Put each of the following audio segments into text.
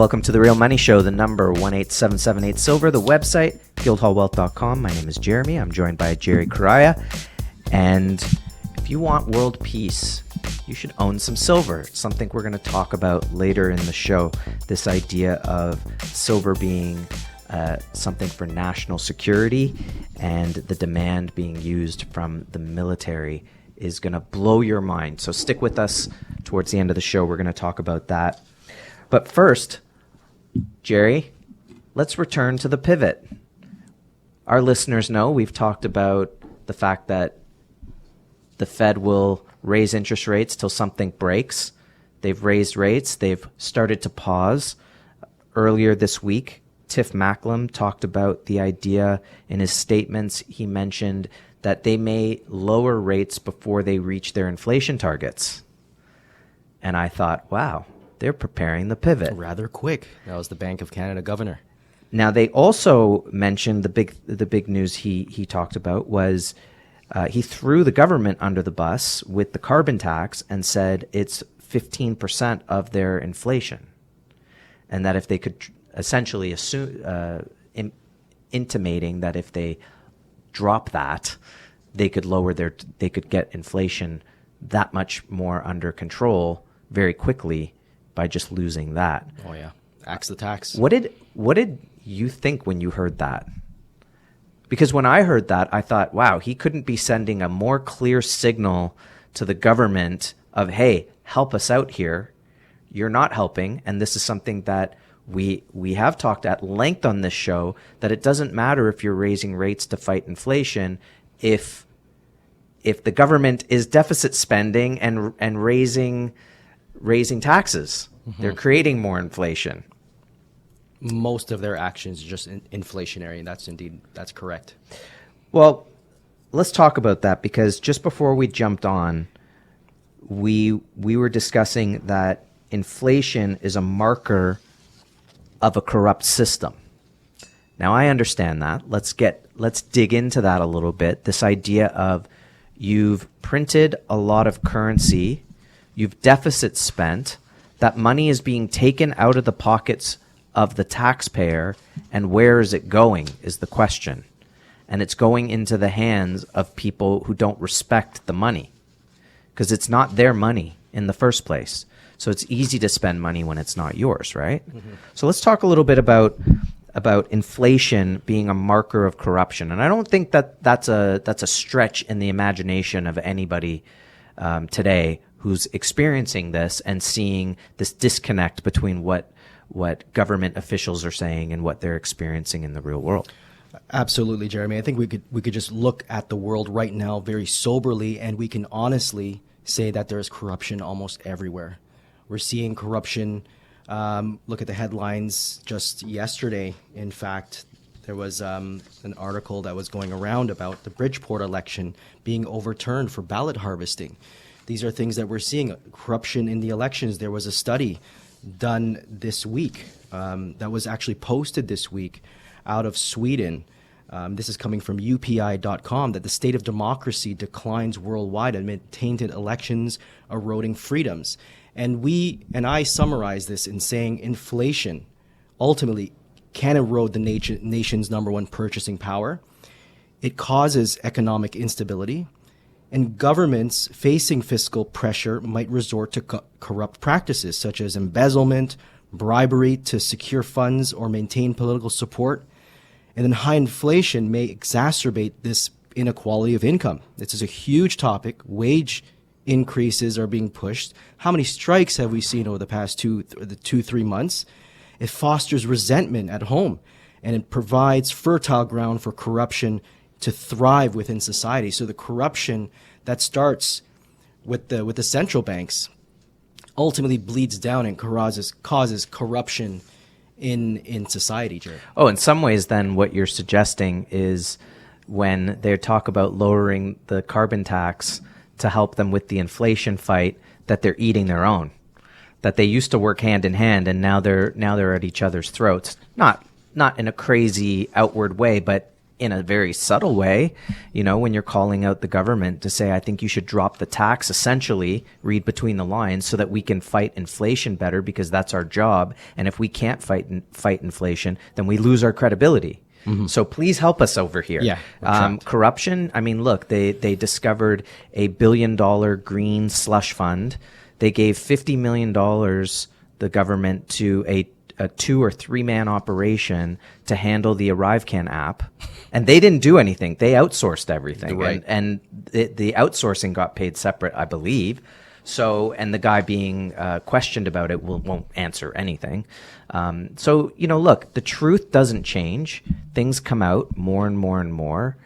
Welcome to The Real Money Show, the number 18778 Silver, the website, guildhallwealth.com. My name is Jeremy. I'm joined by Jerry Correia. And if you want world peace, you should own some silver. It's something we're going to talk about later in the show. This idea of silver being something for national security and the demand being used from the military is going to blow your mind. So stick with us towards the end of the show. We're going to talk about that. But first, Jerry, let's return to the pivot. Our listeners know we've talked about the fact that the Fed will raise interest rates till something breaks. They've raised rates. They've started to pause. Earlier this week, Tiff Macklem talked about the idea in his statements. He mentioned that they may lower rates before they reach their inflation targets. And I thought, wow, they're preparing the pivot. Rather quick. That was the Bank of Canada governor. Now, they also mentioned the big news he talked about was he threw the government under the bus with the carbon tax and said it's 15% of their inflation. And that if they could essentially assume, intimating that if they drop that, they could get inflation that much more under control very quickly by just losing that. Oh yeah, axe the tax. What did you think when you heard that? Because when I heard that, I thought, wow, he couldn't be sending a more clear signal to the government of, hey, help us out here. You're not helping, and this is something that we have talked at length on this show, that it doesn't matter if you're raising rates to fight inflation if the government is deficit spending and raising taxes. Mm-hmm. They're creating more inflation. Most of their actions are just inflationary, and that's correct. Well, let's talk about that, because just before we jumped on, we were discussing that inflation is a marker of a corrupt system. Now, I understand that. Let's dig into that a little bit. This idea of you've printed a lot of currency, you've deficit spent, that money is being taken out of the pockets of the taxpayer, and where is it going is the question. And it's going into the hands of people who don't respect the money, because it's not their money in the first place. So it's easy to spend money when it's not yours, right? Mm-hmm. So let's talk a little bit about inflation being a marker of corruption. And I don't think that's a stretch in the imagination of anybody today who's experiencing this and seeing this disconnect between what government officials are saying and what they're experiencing in the real world. Absolutely, Jeremy. I think we could just look at the world right now very soberly, and we can honestly say that there is corruption almost everywhere. We're seeing corruption. Look at the headlines just yesterday. In fact, there was an article that was going around about the Bridgeport election being overturned for ballot harvesting. These are things that we're seeing. Corruption in the elections. There was a study done this week that was actually posted this week out of Sweden. This is coming from UPI.com, that the state of democracy declines worldwide amid tainted elections, eroding freedoms. And I summarize this in saying inflation ultimately can erode the nation's number one purchasing power. It causes economic instability. And governments facing fiscal pressure might resort to corrupt practices such as embezzlement, bribery to secure funds or maintain political support. And then high inflation may exacerbate this inequality of income. This is a huge topic. Wage increases are being pushed. How many strikes have we seen over the past 3 months? It fosters resentment at home, and it provides fertile ground for corruption to thrive within society. So the corruption that starts with the central banks ultimately bleeds down and causes corruption in society, Jared. Oh, in some ways, then what you're suggesting is when they talk about lowering the carbon tax to help them with the inflation fight, that they're eating their own, that they used to work hand in hand, and now they're at each other's throats. Not in a crazy outward way, but in a very subtle way, when you're calling out the government to say, I think you should drop the tax, essentially, read between the lines, so that we can fight inflation better, because that's our job. And if we can't fight inflation, then we lose our credibility. So please help us over here. Yeah, corruption. I mean, look, they discovered $1 billion green slush fund. They gave $50 million, the government, to a 2 or 3 man operation to handle the ArriveCan app, and they didn't do anything. They outsourced everything, right. and the outsourcing got paid separate, I believe. So, and the guy being questioned about it won't answer anything. So, look, the truth doesn't change. Things come out more and more and more.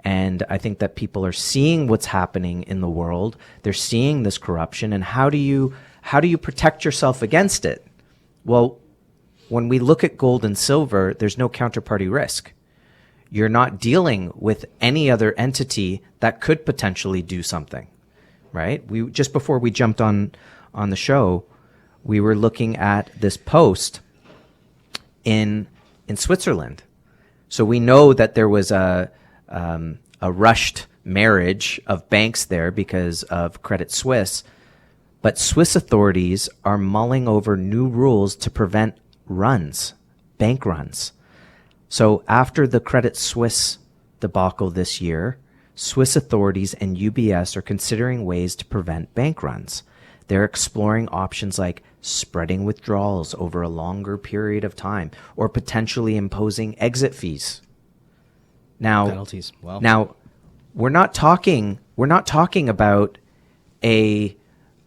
And I think that people are seeing what's happening in the world. They're seeing this corruption. And how do you protect yourself against it? Well, when we look at gold and silver, there's no counterparty risk. You're not dealing with any other entity that could potentially do something, right? We just before we jumped on the show, we were looking at this post in Switzerland. So we know that there was a rushed marriage of banks there because of Credit Suisse, but Swiss authorities are mulling over new rules to prevent bank runs. So after the Credit Suisse debacle this year, Swiss authorities and UBS are considering ways to prevent bank runs. They're exploring options like spreading withdrawals over a longer period of time, or potentially imposing exit fees. Now, penalties. Wow. Now, we're not talking about a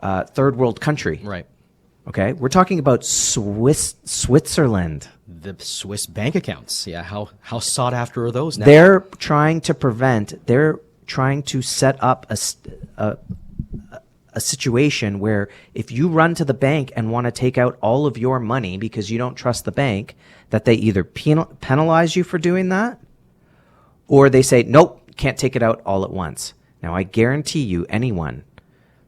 third world country. Right. Okay, we're talking about Switzerland. The Swiss bank accounts. Yeah, how sought after are those now? They're trying to set up a situation where if you run to the bank and want to take out all of your money because you don't trust the bank, that they either penalize you for doing that, or they say, nope, can't take it out all at once. Now, I guarantee you, anyone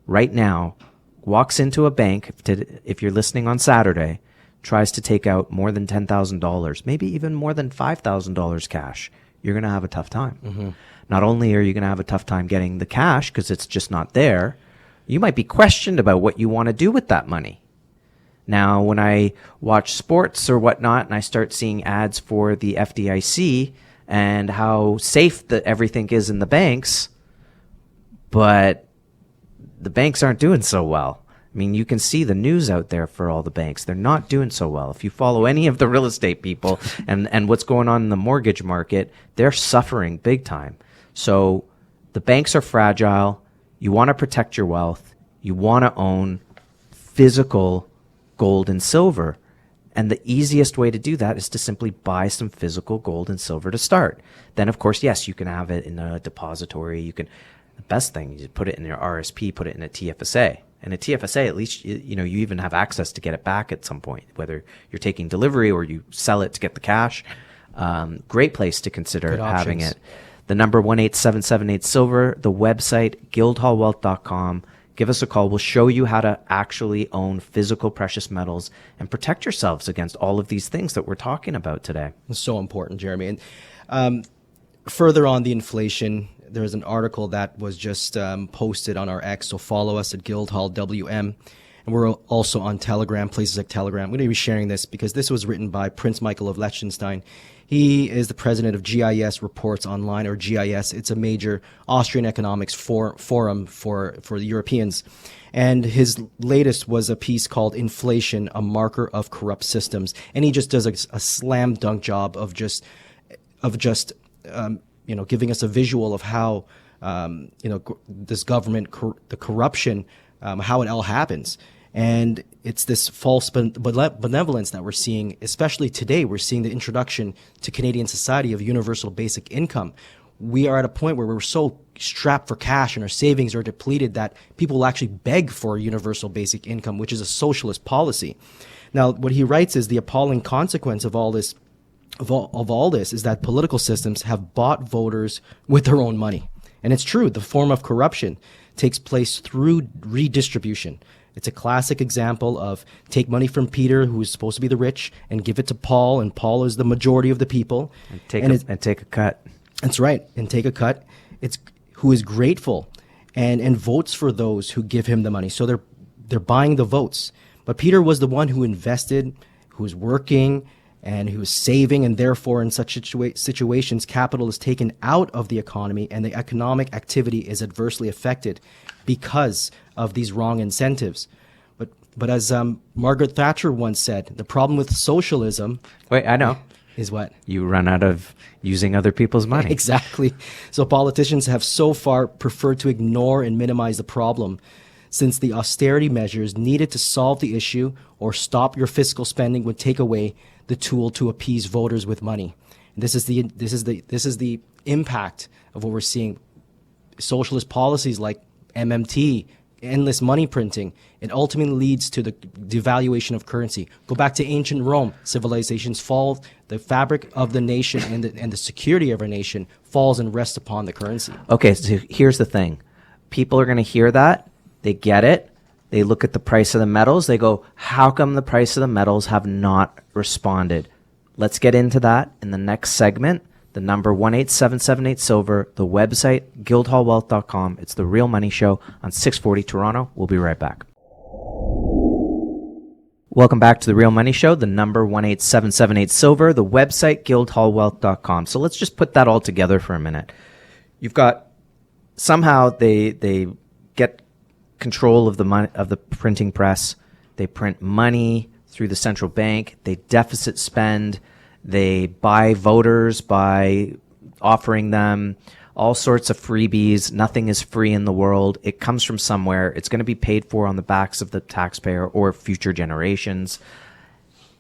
right now walks into a bank, if you're listening on Saturday, tries to take out more than $10,000, maybe even more than $5,000 cash, you're going to have a tough time. Mm-hmm. Not only are you going to have a tough time getting the cash because it's just not there, you might be questioned about what you want to do with that money. Now, when I watch sports or whatnot and I start seeing ads for the FDIC and how safe everything is in the banks, but the banks aren't doing so well. I mean, you can see the news out there for all the banks. They're not doing so well. If you follow any of the real estate people and what's going on in the mortgage market, they're suffering big time. So the banks are fragile. You want to protect your wealth. You want to own physical gold and silver. And the easiest way to do that is to simply buy some physical gold and silver to start. Then, of course, yes, you can have it in a depository. The best thing is you put it in your RSP, put it in a TFSA. And a TFSA, at least, you even have access to get it back at some point, whether you're taking delivery or you sell it to get the cash. Great place to consider having it. The number 1-877-8-SILVER, the website, guildhallwealth.com. Give us a call. We'll show you how to actually own physical precious metals and protect yourselves against all of these things that we're talking about today. It's so important, Jeremy. And further on the inflation, there's an article that was just posted on our X, so follow us at Guildhall WM. And we're also on Telegram, places like Telegram. I'm going to be sharing this because this was written by Prince Michael of Liechtenstein. He is the president of GIS Reports Online, or GIS. It's a major Austrian economics forum for the Europeans. And his latest was a piece called Inflation, a Marker of Corrupt Systems. And he just does a slam dunk job of just giving us a visual of how, this government, the corruption, how it all happens. And it's this false benevolence that we're seeing, especially today. We're seeing the introduction to Canadian society of universal basic income. We are at a point where we're so strapped for cash and our savings are depleted that people will actually beg for universal basic income, which is a socialist policy. Now, what he writes is the appalling consequence of all this of all this is that political systems have bought voters with their own money. And it's true, the form of corruption takes place through redistribution. It's a classic example of take money from Peter, who is supposed to be the rich, and give it to Paul, and Paul is the majority of the people. And take a cut. That's right, and take a cut. It's who is grateful and votes for those who give him the money. So they're buying the votes. But Peter was the one who invested, who was working, and who was saving, and therefore in such situations, capital is taken out of the economy and the economic activity is adversely affected because of these wrong incentives. But as Margaret Thatcher once said, the problem with socialism... Wait, I know. Is what? You run out of using other people's money. Exactly. So politicians have so far preferred to ignore and minimize the problem, since the austerity measures needed to solve the issue or stop your fiscal spending would take away the tool to appease voters with money. And this is the impact of what we're seeing. Socialist policies like MMT, endless money printing, it ultimately leads to the devaluation of currency. Go back to ancient Rome. Civilizations fall. The fabric of the nation and the security of our nation falls and rests upon the currency. Okay, so here's the thing. People are going to hear that. They get it. They look at the price of the metals. They go, how come the price of the metals have not responded? Let's get into that in the next segment. The number 18778 silver, the website, guildhallwealth.com. It's the Real Money Show on 640 Toronto. We'll be right back. Welcome back to the Real Money Show, the number 18778 silver, the website, guildhallwealth.com. So let's just put that all together for a minute. You've got, somehow they get control of the money, of the printing press. They print money through the central bank. They deficit spend. They buy voters by offering them all sorts of freebies. Nothing is free in the world. It comes from somewhere. It's going to be paid for on the backs of the taxpayer or future generations.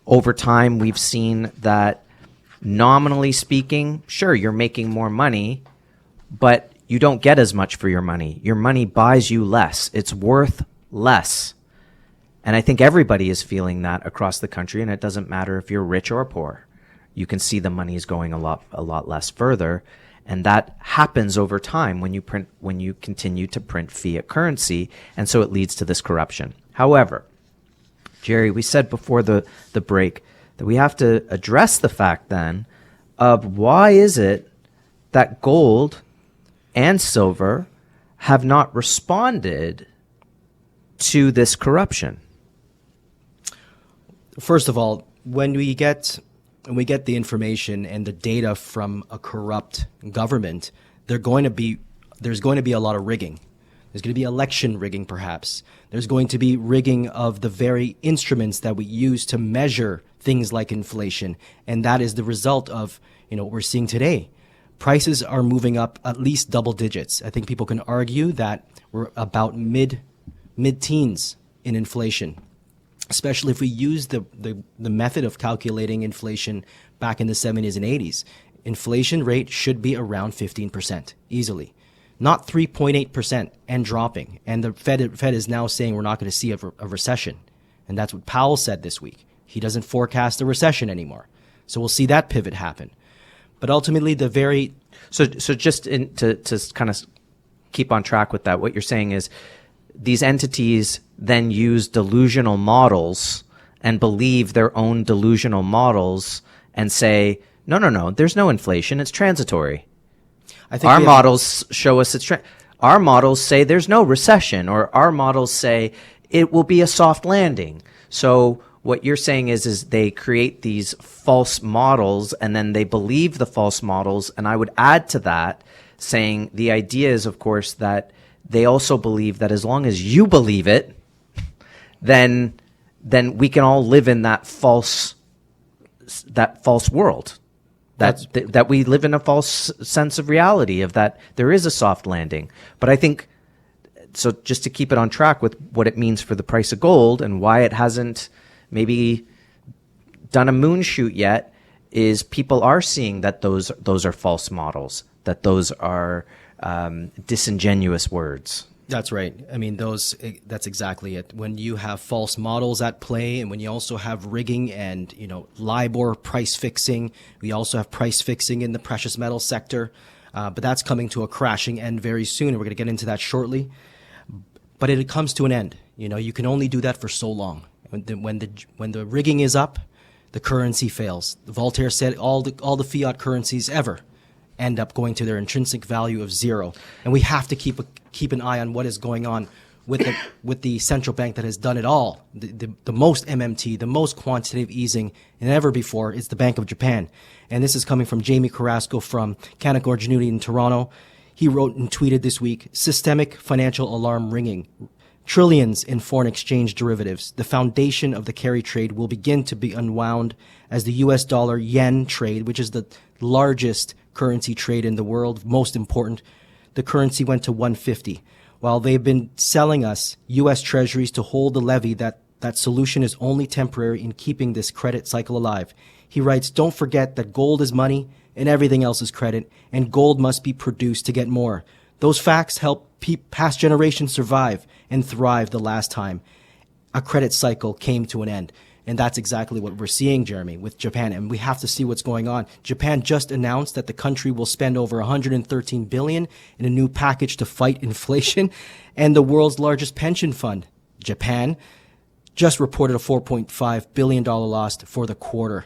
Over time, we've seen that, nominally speaking, sure, you're making more money, but you don't get as much for your money. Your money buys you less. It's worth less. And I think everybody is feeling that across the country, and it doesn't matter if you're rich or poor. You can see the money is going a lot less further. And that happens over time when you continue to print fiat currency. And so it leads to this corruption. However, Jerry, we said before the break that we have to address the fact then of why is it that gold and silver have not responded to this corruption? First of all, when we get the information and the data from a corrupt government, there's going to be a lot of rigging. There's going to be election rigging, perhaps. There's going to be rigging of the very instruments that we use to measure things like inflation. And that is the result of, what we're seeing today. Prices are moving up at least double digits. I think people can argue that we're about mid-teens in inflation, especially if we use the method of calculating inflation back in the 70s and 80s. Inflation rate should be around 15% easily, not 3.8% and dropping. And the Fed is now saying we're not going to see a recession. And that's what Powell said this week. He doesn't forecast a recession anymore. So we'll see that pivot happen. But ultimately, So just to kind of keep on track with that, what you're saying is these entities then use delusional models and believe their own delusional models and say, no, there's no inflation. It's transitory. I think our models show us our models say there's no recession, or our models say it will be a soft landing. So what you're saying is they create these false models and then they believe the false models. And I would add to that saying the idea is, of course, that they also believe that as long as you believe it, then we can all live in that false world. That we live in a false sense of reality of that there is a soft landing. But I think, so just to keep it on track with what it means for the price of gold and why it hasn't maybe done a moon shoot yet, is people are seeing that those are false models, that those are disingenuous words. That's right. I mean, that's exactly it. When you have false models at play, and when you also have rigging and, LIBOR price fixing, we also have price fixing in the precious metal sector. But that's coming to a crashing end very soon. And we're going to get into that shortly. But it comes to an end. You can only do that for so long. When the rigging is up, the currency fails. Voltaire said all the fiat currencies ever end up going to their intrinsic value of zero. And we have to keep an eye on what is going on with the central bank that has done it all. The most MMT, the most quantitative easing than ever before is the Bank of Japan. And this is coming from Jamie Carrasco from Canaccord Genuity in Toronto. He wrote and tweeted this week, systemic financial alarm ringing. Trillions in foreign exchange derivatives. The foundation of the carry trade will begin to be unwound as the US dollar yen trade, which is the largest currency trade in the world, most important. The currency went to 150. While they've been selling us US treasuries to hold the levy, that solution is only temporary in keeping this credit cycle alive. He writes, don't forget that gold is money and everything else is credit, and gold must be produced to get more. Those facts help past generations survive and thrive the last time a credit cycle came to an end. And that's exactly what we're seeing, Jeremy, with Japan. And we have to see what's going on. Japan just announced that the country will spend over $113 billion in a new package to fight inflation. And the world's largest pension fund, Japan, just reported a $4.5 billion loss for the quarter.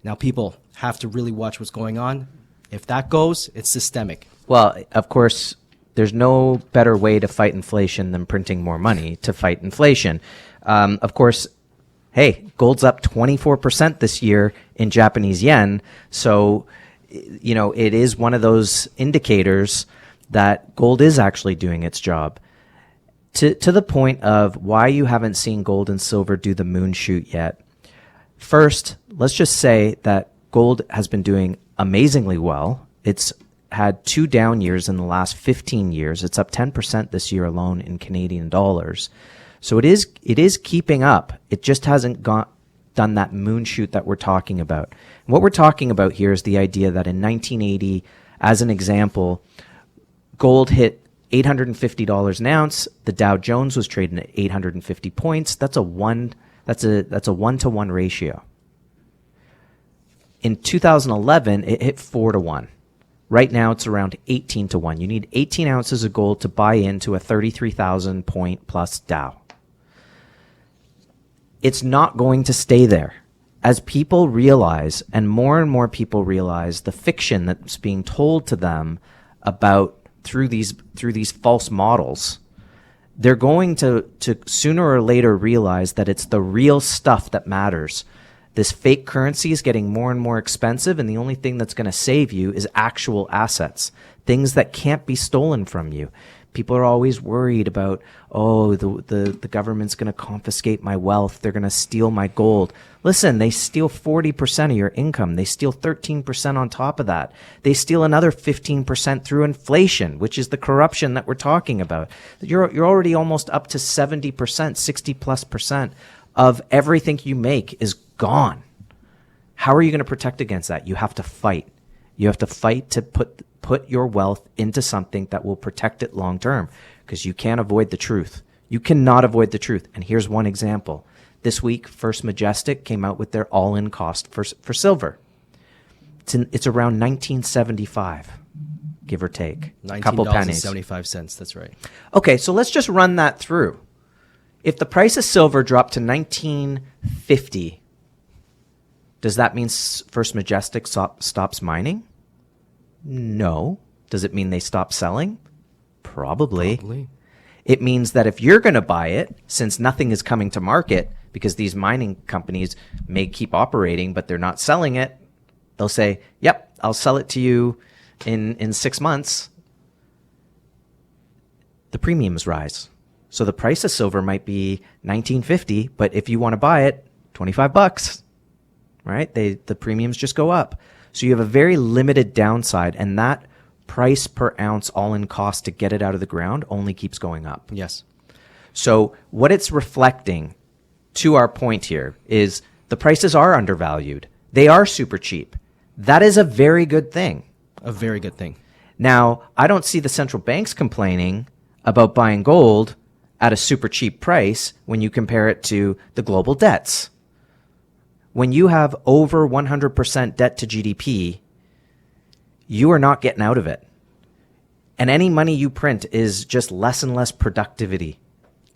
Now, people have to really watch what's going on. If that goes, it's systemic. Well, of course, there's no better way to fight inflation than printing more money to fight inflation. Of course, hey, gold's up 24% this year in Japanese yen. So, you know, it is one of those indicators that gold is actually doing its job. To the point of why you haven't seen gold and silver do the moon shoot yet. First, let's just say that gold has been doing amazingly well. It's had 2 down years in the last 15 years. It's up 10% this year alone in Canadian dollars. So it is keeping up. It just hasn't done that moon shoot that we're talking about. And what we're talking about here is the idea that in 1980, as an example, gold hit $850 an ounce. The Dow Jones was trading at 850 points. That's a 1-to-1 ratio. In 2011, it hit 4-to-1. Right now, it's around 18-to-1. You need 18 ounces of gold to buy into a 33,000 point plus Dow. It's not going to stay there. As people realize, and more people realize the fiction that's being told to them about through these false models, they're going to sooner or later realize that it's the real stuff that matters. This fake currency is getting more and more expensive, and the only thing that's going to save you is actual assets, things that can't be stolen from you. People are always worried about, the government's going to confiscate my wealth. They're going to steal my gold. Listen, they steal 40% of your income. They steal 13% on top of that. They steal another 15% through inflation, which is the corruption that we're talking about. You're already almost up to 70%, 60+% of everything you make is gone. How are you going to protect against that? You have to fight. You have to fight to put your wealth into something that will protect it long term, because you can't avoid the truth. You cannot avoid the truth. And here's one example. This week, First Majestic came out with their all-in cost for silver. It's around $19.75, give or take. A couple pennies. $19.75, that's right. Okay, so let's just run that through. If the price of silver dropped to $19.50, does that mean First Majestic stops mining? No. Does it mean they stop selling? Probably. It means that if you're going to buy it, since nothing is coming to market, because these mining companies may keep operating, but they're not selling it, they'll say, yep, I'll sell it to you in 6 months. The premiums rise. So the price of silver might be $19.50, but if you want to buy it, $25, right? The premiums just go up. So you have a very limited downside, and that price per ounce all-in cost to get it out of the ground only keeps going up. Yes. So what it's reflecting, to our point here, is the prices are undervalued. They are super cheap. That is a very good thing. A very good thing. Now, I don't see the central banks complaining about buying gold at a super cheap price when you compare it to the global debts. When you have over 100% debt to GDP, you are not getting out of it. And any money you print is just less and less productivity.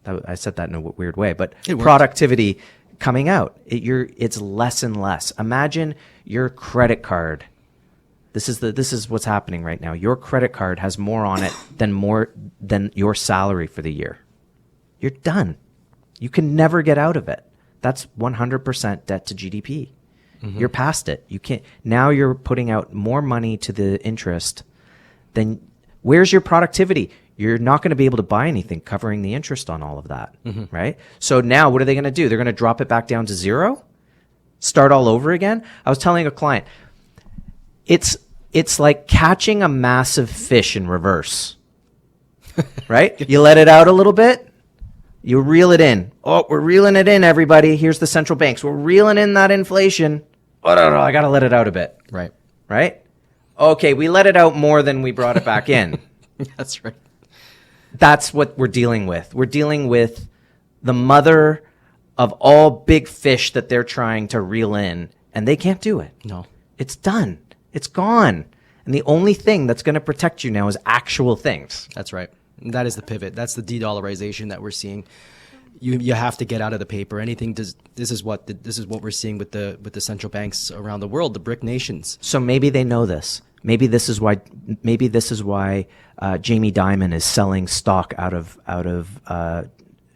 I said that in a weird way, but productivity coming out. It's less and less. Imagine your credit card This is what's happening right now. Your credit card has more on it than your salary for the year. You're done. You can never get out of it. That's 100% debt to GDP. You're past it. You can't. Now you're putting out more money to the interest than. Where's your productivity? You're not going to be able to buy anything covering the interest on all of that, right? So now what are they going to do? They're going to drop it back down to zero? Start all over again? I was telling a client, it's like catching a massive fish in reverse, right? You let it out a little bit, you reel it in. Oh, we're reeling it in, everybody. Here's the central banks. We're reeling in that inflation. Oh, no, I got to let it out a bit. Right? Okay, we let it out more than we brought it back in. That's right. That's what we're dealing with. We're dealing with the mother of all big fish that they're trying to reel in, and they can't do it. No. It's done. It's gone. And the only thing that's going to protect you now is actual things. That's right. That is the pivot. That's the de-dollarization that we're seeing. You have to get out of the paper. This is what we're seeing with the central banks around the world, the BRIC nations. So maybe they know this. Maybe this is why Jamie Dimon is selling stock out of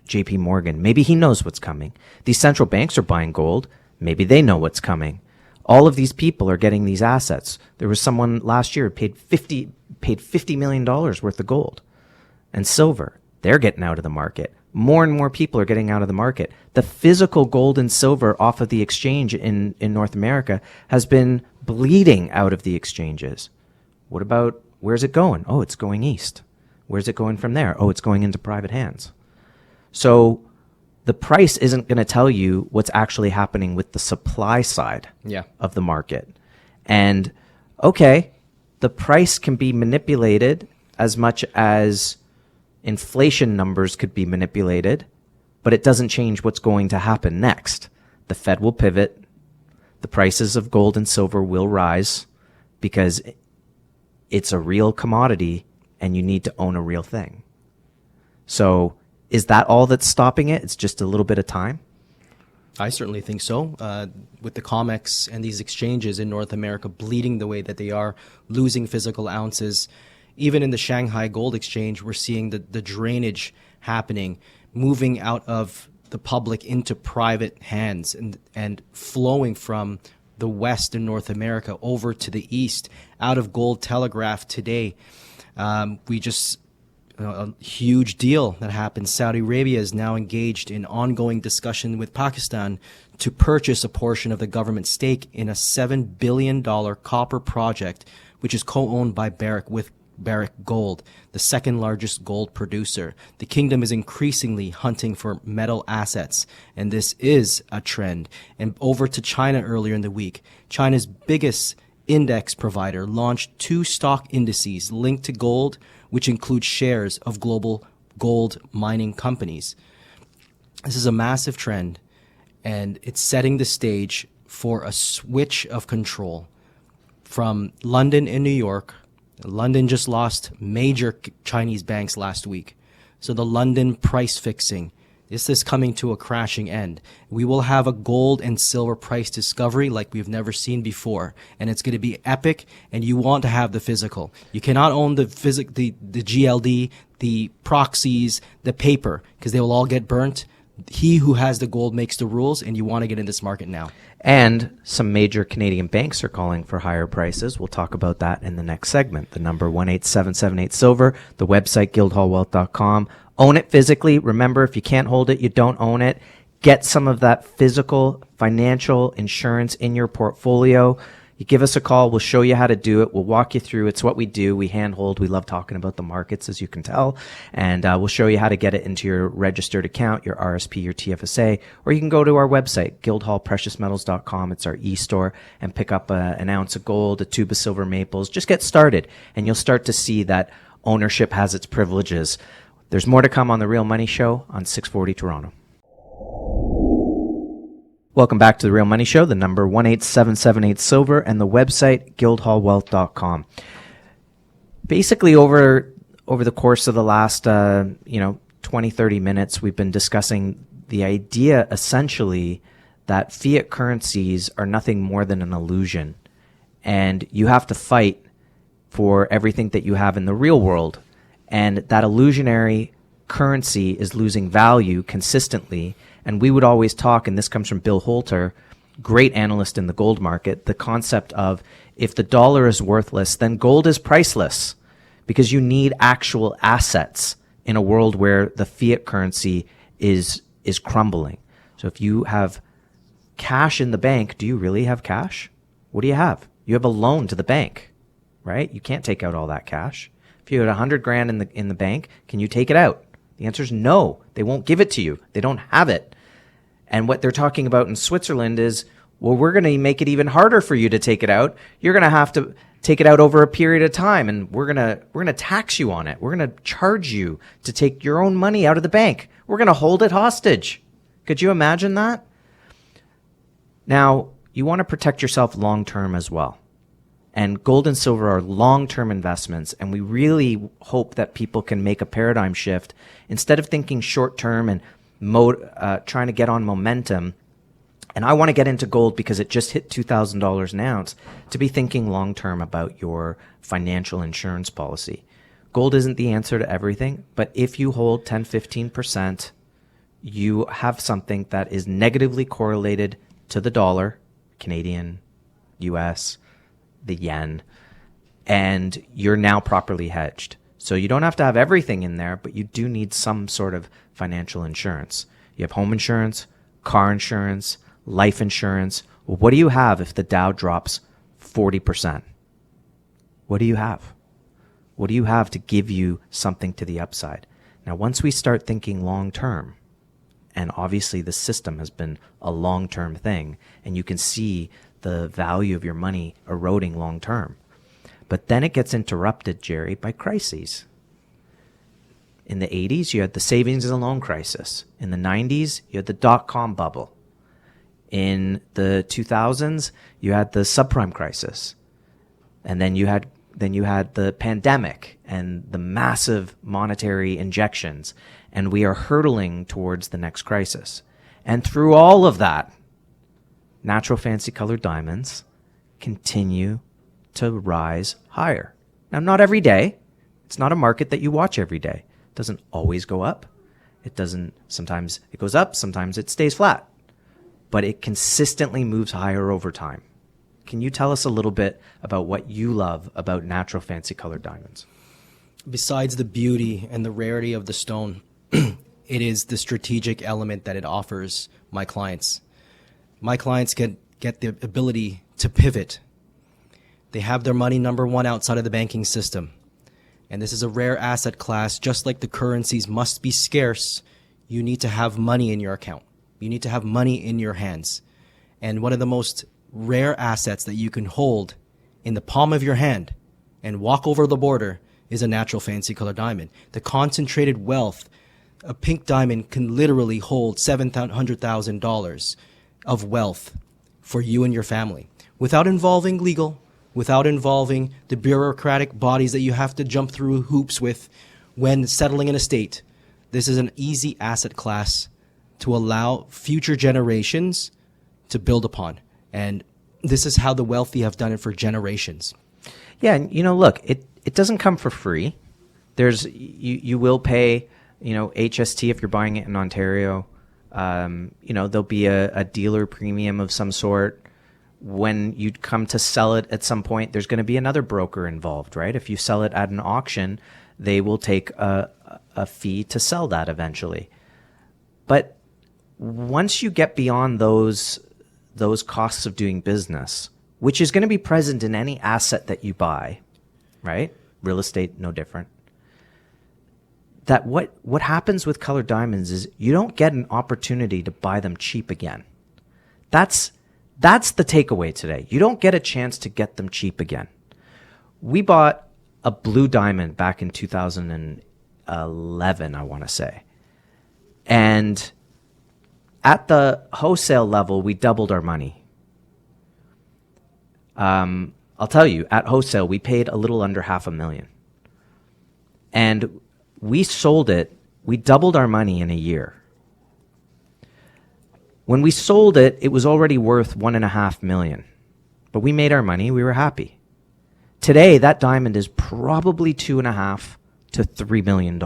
JP Morgan. Maybe he knows what's coming. These central banks are buying gold. Maybe they know what's coming. All of these people are getting these assets. There was someone last year who paid $50 million worth of gold and silver. They're getting out of the market. More and more people are getting out of the market. The physical gold and silver off of the exchange in North America has been bleeding out of the exchanges. What about, where's it going? Oh, it's going east. Where's it going from there? Oh, it's going into private hands. So the price isn't going to tell you what's actually happening with the supply side of the market. And okay, the price can be manipulated as much as inflation numbers could be manipulated, but it doesn't change what's going to happen next. The Fed will pivot. The prices of gold and silver will rise because it's a real commodity and you need to own a real thing. So is that all that's stopping it? It's just a little bit of time? I certainly think so. With the COMEX and these exchanges in North America bleeding the way that they are, losing physical ounces. Even in the Shanghai Gold Exchange, we're seeing the drainage happening, moving out of the public into private hands and flowing from the West in North America over to the East. Out of Gold Telegraph today, a huge deal that happened. Saudi Arabia is now engaged in ongoing discussion with Pakistan to purchase a portion of the government stake in a $7 billion copper project, which is co-owned by Barrick Gold, the second largest gold producer. The kingdom is increasingly hunting for metal assets, and this is a trend. And over to China earlier in the week, China's biggest index provider launched 2 stock indices linked to gold, which include shares of global gold mining companies. This is a massive trend, and it's setting the stage for a switch of control from London and New York. London just lost major Chinese banks last week. So the London price fixing, this is coming to a crashing end. We will have a gold and silver price discovery like we've never seen before. And it's going to be epic, and you want to have the physical. You cannot own the GLD, the proxies, the paper, because they will all get burnt. He who has the gold makes the rules, and you want to get in this market now. And some major Canadian banks are calling for higher prices. We'll talk about that in the next segment. The number 18778 silver, the website guildhallwealth.com. Own it physically. Remember, if you can't hold it, you don't own it. Get some of that physical financial insurance in your portfolio. You give us a call. We'll show you how to do it. We'll walk you through. It's what we do. We handhold. We love talking about the markets, as you can tell. And we'll show you how to get it into your registered account, your RSP, your TFSA, or you can go to our website, guildhallpreciousmetals.com. It's our e-store, and pick up an ounce of gold, a tube of silver maples. Just get started, and you'll start to see that ownership has its privileges. There's more to come on The Real Money Show on 640 Toronto. Welcome back to The Real Money Show, the number 18778 silver, and the website guildhallwealth.com. Basically, over the course of the last 20, 30 minutes, we've been discussing the idea essentially that fiat currencies are nothing more than an illusion. and you have to fight for everything that you have in the real world. And that illusionary currency is losing value consistently. And we would always talk, and this comes from Bill Holter, great analyst in the gold market, the concept of if the dollar is worthless, then gold is priceless, because you need actual assets in a world where the fiat currency is crumbling. So if you have cash in the bank, do you really have cash? What do you have? You have a loan to the bank, right? You can't take out all that cash. If you had 100 grand in the bank, can you take it out? The answer is no. They won't give it to you. They don't have it. And what they're talking about in Switzerland is, well, we're going to make it even harder for you to take it out. You're going to have to take it out over a period of time, and we're going to tax you on it. We're going to charge you to take your own money out of the bank. We're going to hold it hostage. Could you imagine that? Now, you want to protect yourself long-term as well. And gold and silver are long-term investments, and we really hope that people can make a paradigm shift. Instead of thinking short-term and trying to get on momentum, and I want to get into gold because it just hit $2,000 an ounce, to be thinking long-term about your financial insurance policy. Gold isn't the answer to everything, but if you hold 10, 15%, you have something that is negatively correlated to the dollar, Canadian, US, the yen, and you're now properly hedged. So you don't have to have everything in there, but you do need some sort of financial insurance. You have home insurance, car insurance, life insurance. Well, what do you have if the Dow drops 40%? What do you have? What do you have to give you something to the upside? Now, once we start thinking long term, and obviously the system has been a long-term thing, and you can see the value of your money eroding long-term. But then it gets interrupted, Jerry, by crises. In the 80s, you had the savings and loan crisis. In the 90s, you had the dot-com bubble. In the 2000s, you had the subprime crisis. And then you had the pandemic and the massive monetary injections. And we are hurtling towards the next crisis. And through all of that, natural fancy colored diamonds continue to rise higher. Now, not every day. It's not a market that you watch every day. It doesn't always go up. Sometimes it goes up, sometimes it stays flat. But it consistently moves higher over time. Can you tell us a little bit about what you love about natural fancy colored diamonds? Besides the beauty and the rarity of the stone, it is the strategic element that it offers my clients. My clients can get the ability to pivot. They have their money, number one, outside of the banking system. And this is a rare asset class. Just like the currencies must be scarce, you need to have money in your account. You need to have money in your hands. And one of the most rare assets that you can hold in the palm of your hand and walk over the border is a natural fancy color diamond. The concentrated wealth, a pink diamond can literally hold $700,000 of wealth for you and your family without involving legal, without involving the bureaucratic bodies that you have to jump through hoops with when settling an estate. This is an easy asset class to allow future generations to build upon. And this is how the wealthy have done it for generations. Yeah, and look, it doesn't come for free. You will pay, HST if you're buying it in Ontario. There'll be a dealer premium of some sort. When you come to sell it at some point, there's going to be another broker involved, right? If you sell it at an auction, they will take a fee to sell that eventually. But once you get beyond those costs of doing business, which is going to be present in any asset that you buy, right? Real estate, no different. That what happens with colored diamonds is you don't get an opportunity to buy them cheap again. That's the takeaway today. You don't get a chance to get them cheap again. We bought a blue diamond back in 2011, I want to say. And at the wholesale level, we doubled our money. I'll tell you, at wholesale, we paid a little under $500,000. And we sold it, we doubled our money in a year. When we sold it, it was already worth $1.5 million. but we made our money. We were happy. Today, that diamond is probably $2.5 to $3 million.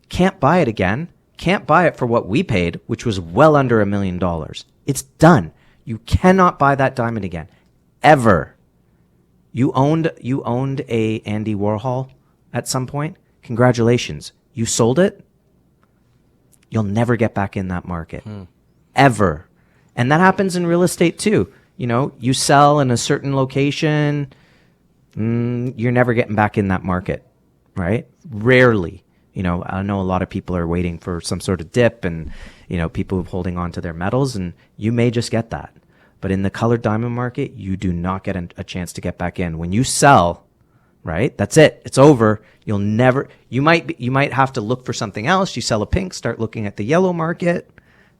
Can't buy it again. Can't buy it for what we paid, which was well under $1 million. It's done. You cannot buy that diamond again, ever. You owned a Andy Warhol at some point. Congratulations. You sold it. You'll never get back in that market, ever. And that happens in real estate too. You know, you sell in a certain location, you're never getting back in that market, right? Rarely. You know, I know a lot of people are waiting for some sort of dip and, you know, people holding on to their metals, and you may just get that. But in the colored diamond market, you do not get a chance to get back in. When you sell, right, that's it. It's over. You'll never, you might have to look for something else. You sell a pink, start looking at the yellow market,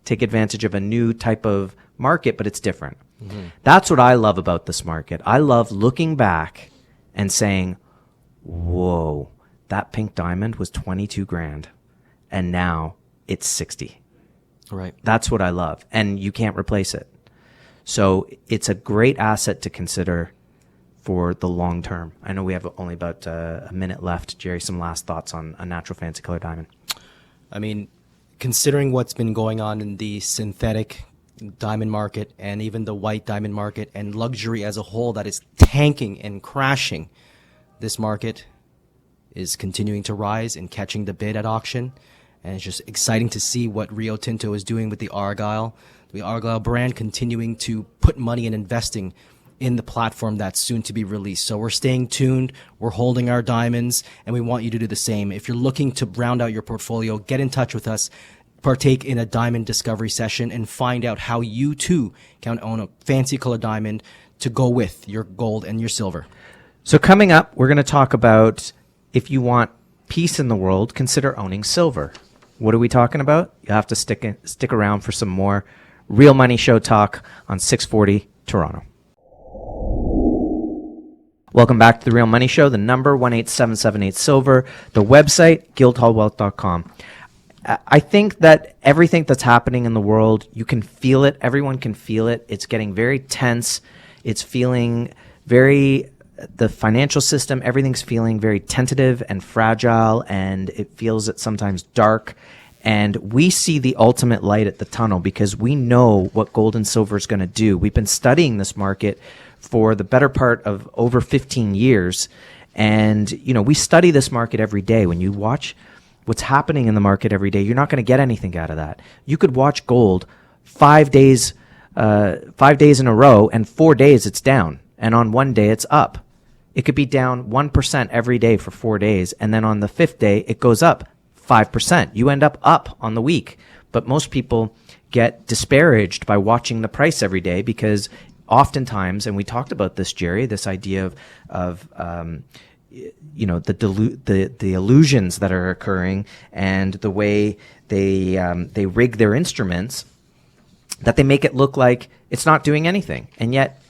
take advantage of a new type of market, but it's different. That's what I love about this market. I love looking back and saying, whoa, that pink diamond was 22 grand and now it's 60. Right. That's what I love. And you can't replace it. So it's a great asset to consider for the long term. I know we have only about a minute left. Jerry, some last thoughts on a natural fancy color diamond? I mean, considering what's been going on in the synthetic diamond market and even the white diamond market and luxury as a whole that is tanking and crashing, this market is continuing to rise and catching the bid at auction. And it's just exciting to see what Rio Tinto is doing with the Argyle brand, continuing to put money and investing in the platform that's soon to be released. So we're staying tuned, we're holding our diamonds, and we want you to do the same. If you're looking to round out your portfolio, get in touch with us, partake in a diamond discovery session, and find out how you too can own a fancy color diamond to go with your gold and your silver. So coming up, we're going to talk about, if you want peace in the world, consider owning silver. What are we talking about? You'll have to stick around for some more Real Money Show talk on 640 Toronto. Welcome back to the Real Money Show. The number 18778 silver. The website guildhallwealth.com. I think that everything that's happening in the world, you can feel it. Everyone can feel it. It's getting very tense. It's feeling the financial system, everything's feeling very tentative and fragile, and it feels at sometimes dark. And we see the ultimate light at the tunnel because we know what gold and silver is going to do. We've been studying this market for the better part of over 15 years. And, you know, we study this market every day. When you watch what's happening in the market every day, you're not going to get anything out of that. You could watch gold 5 days in a row, and 4 days it's down. And on one day it's up. It could be down 1% every day for 4 days. And then on the fifth day, it goes up 5%. You end up on the week. But most people get disparaged by watching the price every day because oftentimes, and we talked about this, Jerry, this idea of you know, the illusions that are occurring and the way they rig their instruments, that they make it look like it's not doing anything. And yet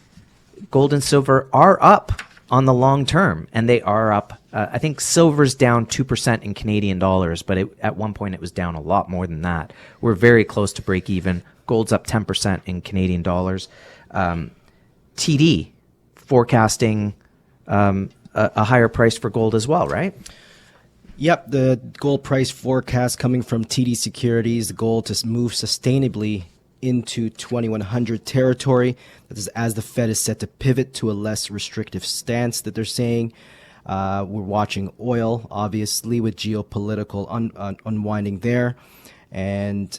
gold and silver are up on the long term, and they are up. I think silver's down 2% in Canadian dollars, but at one point it was down a lot more than that. We're very close to break even. Gold's up 10% in Canadian dollars. TD forecasting a higher price for gold as well, right? Yep, the gold price forecast coming from TD Securities, the goal to move sustainably into 2100 territory. That is as the Fed is set to pivot to a less restrictive stance that they're saying. We're watching oil, obviously, with geopolitical unwinding there. And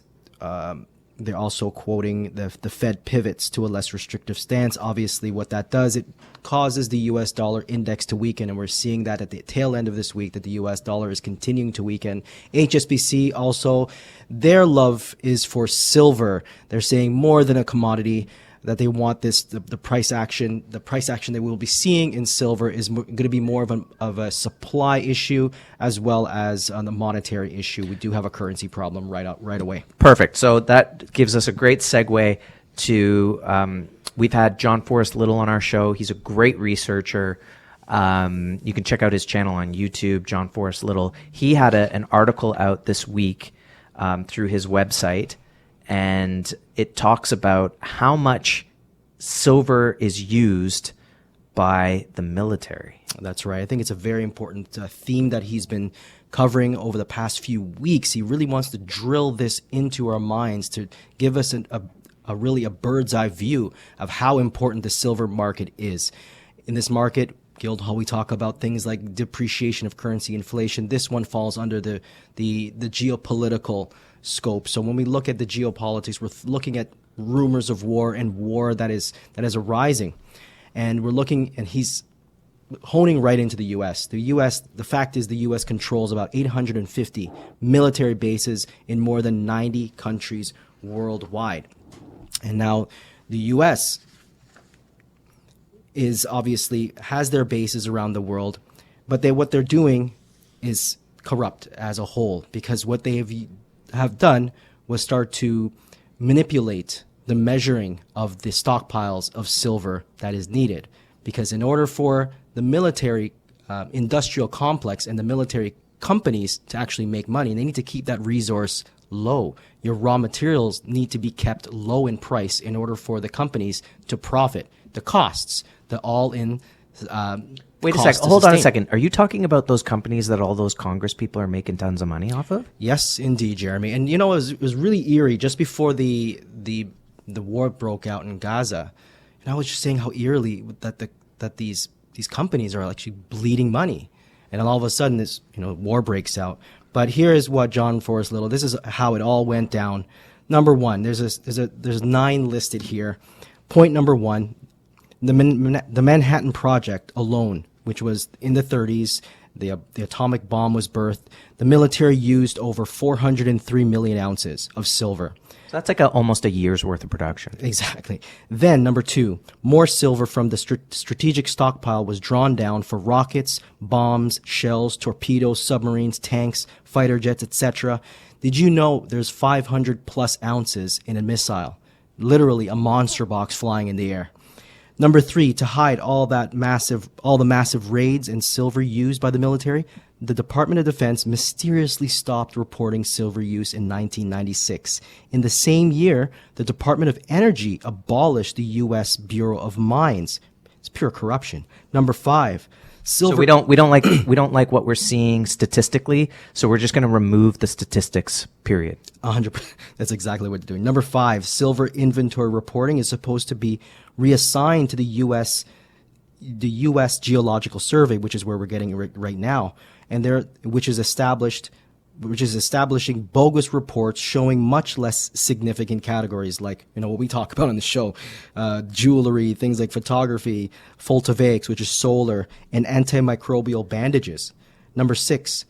they're also quoting the Fed pivots to a less restrictive stance. Obviously, what that does, it causes the U.S. dollar index to weaken, and we're seeing that at the tail end of this week, that the U.S. dollar is continuing to weaken. HSBC also, their love is for silver. They're saying more than a commodity, that they want this, the price action that we'll be seeing in silver is going to be more of a supply issue as well as on the monetary issue. We do have a currency problem right away. Perfect. So that gives us a great segue to, we've had John Forrest Little on our show. He's a great researcher. You can check out his channel on YouTube, John Forrest Little. He had an article out this week through his website, and it talks about how much silver is used by the military. That's right. I think it's a very important theme that he's been covering over the past few weeks. He really wants to drill this into our minds to give us a really a bird's eye view of how important the silver market is. In this market, Guildhall, we talk about things like depreciation of currency, inflation. This one falls under the geopolitical scope. So when we look at the geopolitics, we're looking at rumors of war and war that is arising. And we're looking, and he's honing right into the U.S. The fact is the U.S. controls about 850 military bases in more than 90 countries worldwide. And now the U.S. is obviously has their bases around the world, but what they're doing is corrupt as a whole, because what they have done was start to manipulate the measuring of the stockpiles of silver that is needed. Because in order for the military industrial complex and the military companies to actually make money, they need to keep that resource low. Your raw materials need to be kept low in price in order for the companies to profit. The costs, the all-in Wait a second. Hold on a second. Are you talking about those companies that all those Congress people are making tons of money off of? Yes, indeed, Jeremy. And you know, it was really eerie just before the war broke out in Gaza. And I was just saying how eerily that these companies are actually bleeding money. And then all of a sudden this war breaks out. But here is what John Forrest Little, this is how it all went down. Number one, there's 9 listed here. Point number 1, the Manhattan Project alone, which was in the 30s, the atomic bomb was birthed. The military used over 403 million ounces of silver. So that's like almost a year's worth of production. Exactly. Then, number 2, more silver from the strategic stockpile was drawn down for rockets, bombs, shells, torpedoes, submarines, tanks, fighter jets, etc. Did you know there's 500 plus ounces in a missile? Literally a monster box flying in the air. Number 3, to hide all the massive raids and silver used by the military, the Department of Defense mysteriously stopped reporting silver use in 1996. In the same year, the Department of Energy abolished the U.S. Bureau of Mines. It's pure corruption. Number 5, silver. So we don't like what we're seeing statistically. So we're just going to remove the statistics. Period. 100%. That's exactly what they're doing. Number 5, silver inventory reporting is supposed to be reassigned to the U.S. Geological Survey, which is where we're getting it right now, and which is establishing bogus reports showing much less significant categories like what we talk about on the show, jewelry, things like photography, photovoltaics, which is solar, and antimicrobial bandages. Number 6,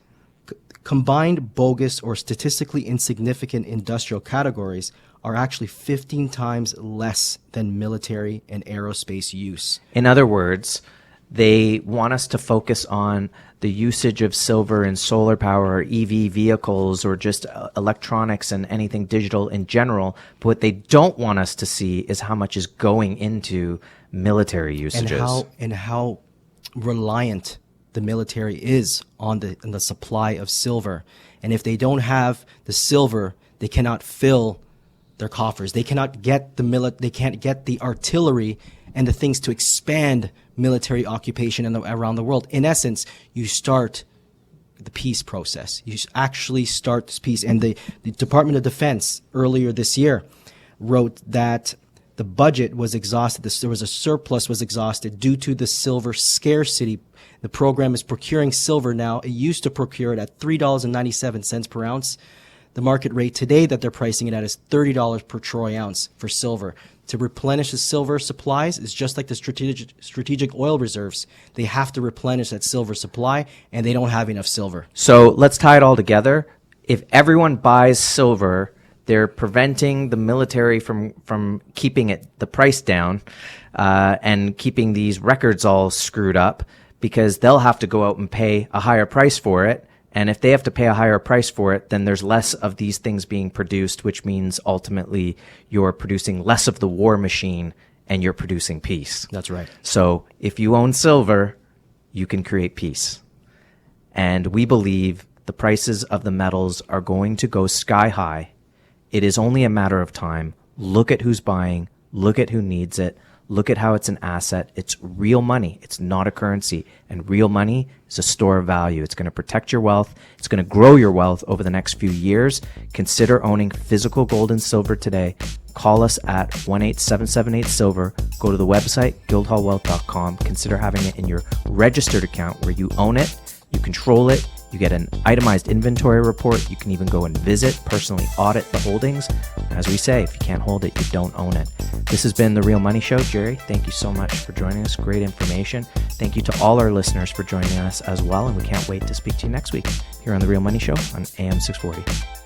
combined bogus or statistically insignificant industrial categories are actually 15 times less than military and aerospace use. In other words, they want us to focus on the usage of silver in solar power or EV vehicles or just electronics and anything digital in general. But what they don't want us to see is how much is going into military usages. And how reliant the military is on the supply of silver. And if they don't have the silver, they cannot fill their coffers. They cannot get they can't get the artillery and the things to expand military occupation around the world. In essence, you start the peace process. You actually start this peace. And the Department of Defense earlier this year wrote that the budget was exhausted. There was a surplus was exhausted due to the silver scarcity. The program is procuring silver now. It used to procure it at $3.97 per ounce. The market rate today that they're pricing it at is $30 per troy ounce for silver. To replenish the silver supplies is just like the strategic oil reserves. They have to replenish that silver supply, and they don't have enough silver. So let's tie it all together. If everyone buys silver, they're preventing the military from keeping the price down and keeping these records all screwed up, because they'll have to go out and pay a higher price for it. And if they have to pay a higher price for it, then there's less of these things being produced, which means ultimately you're producing less of the war machine and you're producing peace. That's right. So if you own silver, you can create peace. And we believe the prices of the metals are going to go sky high. It is only a matter of time. Look at who's buying. Look at who needs it. Look at how it's an asset. It's real money. It's not a currency. And real money is a store of value. It's going to protect your wealth. It's going to grow your wealth over the next few years. Consider owning physical gold and silver today. Call us at 1-877-8-SILVER. Go to the website, guildhallwealth.com. Consider having it in your registered account where you own it, you control it, you get an itemized inventory report. You can even go and visit, personally audit the holdings. As we say, if you can't hold it, you don't own it. This has been The Real Money Show. Jerry, thank you so much for joining us. Great information. Thank you to all our listeners for joining us as well. And we can't wait to speak to you next week here on The Real Money Show on AM 640.